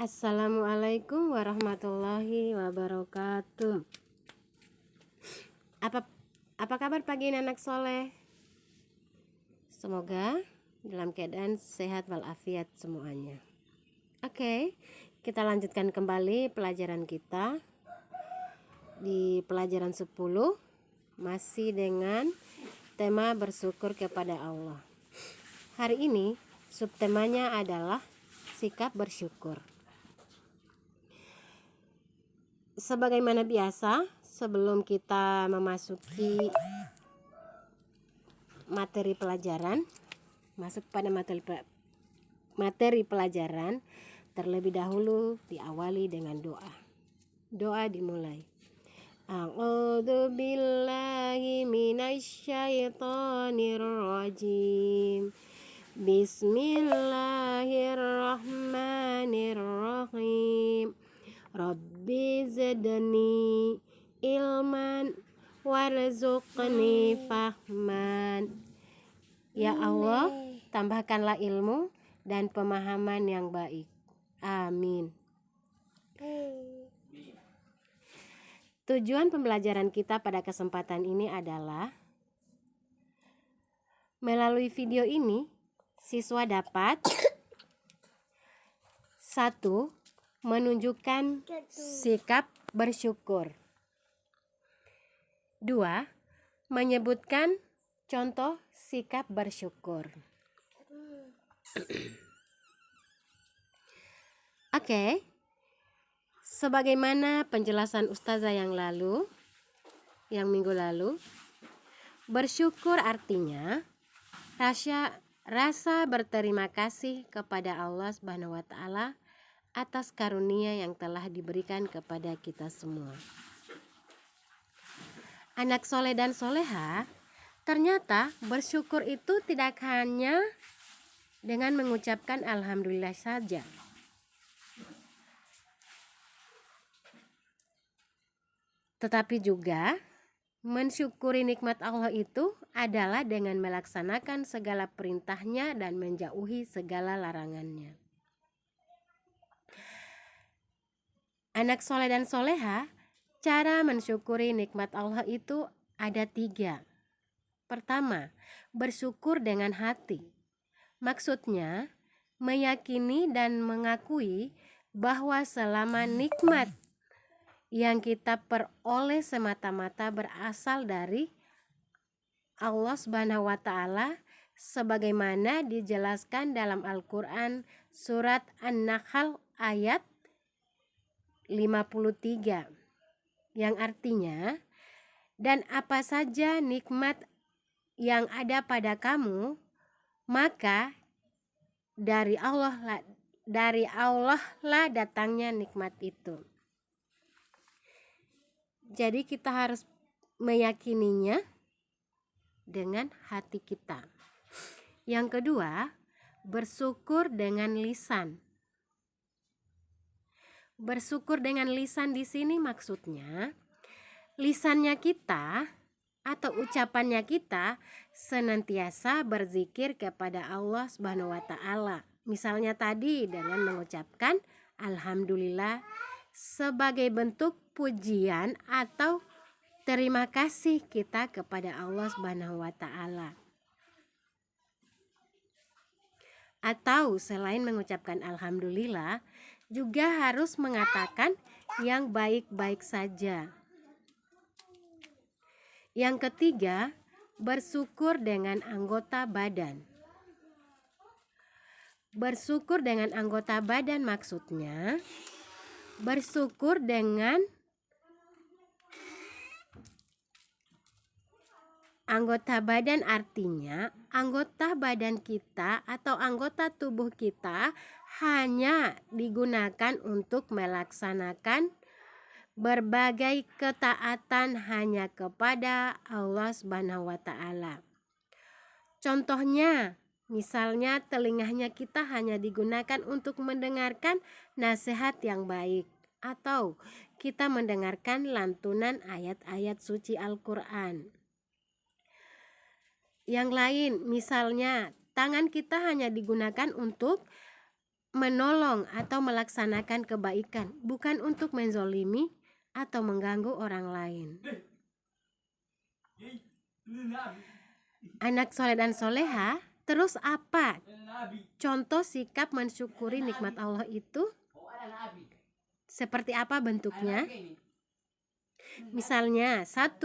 Assalamualaikum warahmatullahi wabarakatuh. Apa kabar pagi ini anak soleh? Semoga dalam keadaan sehat walafiat semuanya. Oke, kita lanjutkan kembali pelajaran kita di pelajaran 10, masih dengan tema bersyukur kepada Allah. Hari ini subtemanya adalah sikap bersyukur. Sebagaimana biasa, sebelum kita memasuki materi pelajaran, masuk pada materi pelajaran, terlebih dahulu diawali dengan doa. Doa dimulai. A'udzu billahi minasyaitonir rajim. Bismillahirrahmanirrahim. Rabbi zidni ilman warzuqni fahman. Ya Allah, tambahkanlah ilmu dan pemahaman yang baik. Amin. Tujuan pembelajaran kita pada kesempatan ini adalah melalui video ini siswa dapat 1. Menunjukkan sikap bersyukur. 2. Menyebutkan contoh sikap bersyukur. Oke. Sebagaimana penjelasan Ustazah yang minggu lalu, bersyukur artinya rasa berterima kasih kepada Allah Subhanahu wa taala atas karunia yang telah diberikan kepada kita semua. Anak soleh dan soleha, ternyata bersyukur itu tidak hanya dengan mengucapkan alhamdulillah saja. Tetapi juga mensyukuri nikmat Allah itu adalah dengan melaksanakan segala perintahnya dan menjauhi segala larangannya. Anak soleh dan soleha, cara mensyukuri nikmat Allah itu ada 3. Pertama, bersyukur dengan hati. Maksudnya, meyakini dan mengakui bahwa selama nikmat yang kita peroleh semata-mata berasal dari Allah Subhanahu wa taala, sebagaimana dijelaskan dalam Al-Qur'an surat An-Nahl ayat 53, yang artinya, dan apa saja nikmat yang ada pada kamu, maka dari Allah lah datangnya nikmat itu. Jadi kita harus meyakininya dengan hati kita. Yang kedua, bersyukur dengan lisan. Bersyukur dengan lisan di sini maksudnya lisannya kita atau ucapannya kita senantiasa berzikir kepada Allah Subhanahu wa taala. Misalnya tadi dengan mengucapkan alhamdulillah sebagai bentuk pujian atau terima kasih kita kepada Allah Subhanahu wa taala. Atau selain mengucapkan alhamdulillah, juga harus mengatakan yang baik-baik saja. Yang ketiga, bersyukur dengan anggota badan. Bersyukur dengan anggota badan maksudnya bersyukur dengan anggota badan, artinya anggota badan kita atau anggota tubuh kita hanya digunakan untuk melaksanakan berbagai ketaatan hanya kepada Allah Subhanahu wa taala. Contohnya, misalnya telinganya kita hanya digunakan untuk mendengarkan nasihat yang baik, atau kita mendengarkan lantunan ayat-ayat suci Al-Qur'an. Yang lain, misalnya tangan kita hanya digunakan untuk menolong atau melaksanakan kebaikan, bukan untuk menzolimi atau mengganggu orang lain. Anak soleh dan soleha, terus apa contoh sikap mensyukuri nikmat Allah itu? Seperti apa bentuknya? Misalnya, 1.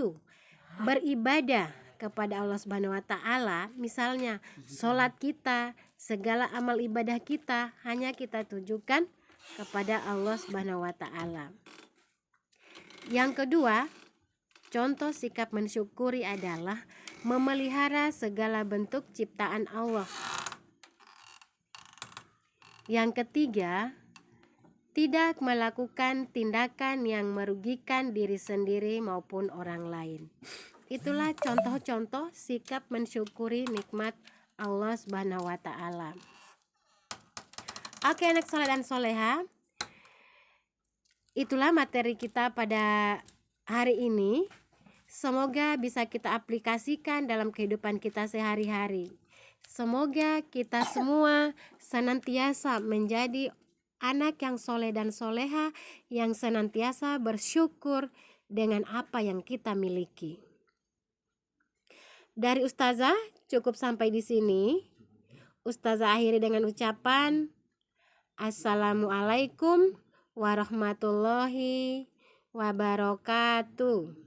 Beribadah kepada Allah Subhanahu wa taala. Misalnya, sholat kita, segala amal ibadah kita hanya kita tujukan kepada Allah Subhanahu wa taala. Yang kedua, contoh sikap mensyukuri adalah memelihara segala bentuk ciptaan Allah. Yang ketiga, tidak melakukan tindakan yang merugikan diri sendiri maupun orang lain. Itulah contoh-contoh sikap mensyukuri nikmat Allah Subhanahu wa taala. Oke, anak soleh dan soleha, itulah materi kita pada hari ini. Semoga bisa kita aplikasikan dalam kehidupan kita sehari-hari. Semoga kita semua senantiasa menjadi anak yang soleh dan soleha, yang senantiasa bersyukur dengan apa yang kita miliki. Dari Ustazah cukup sampai di sini. Ustazah akhiri dengan ucapan Assalamualaikum warahmatullahi wabarakatuh.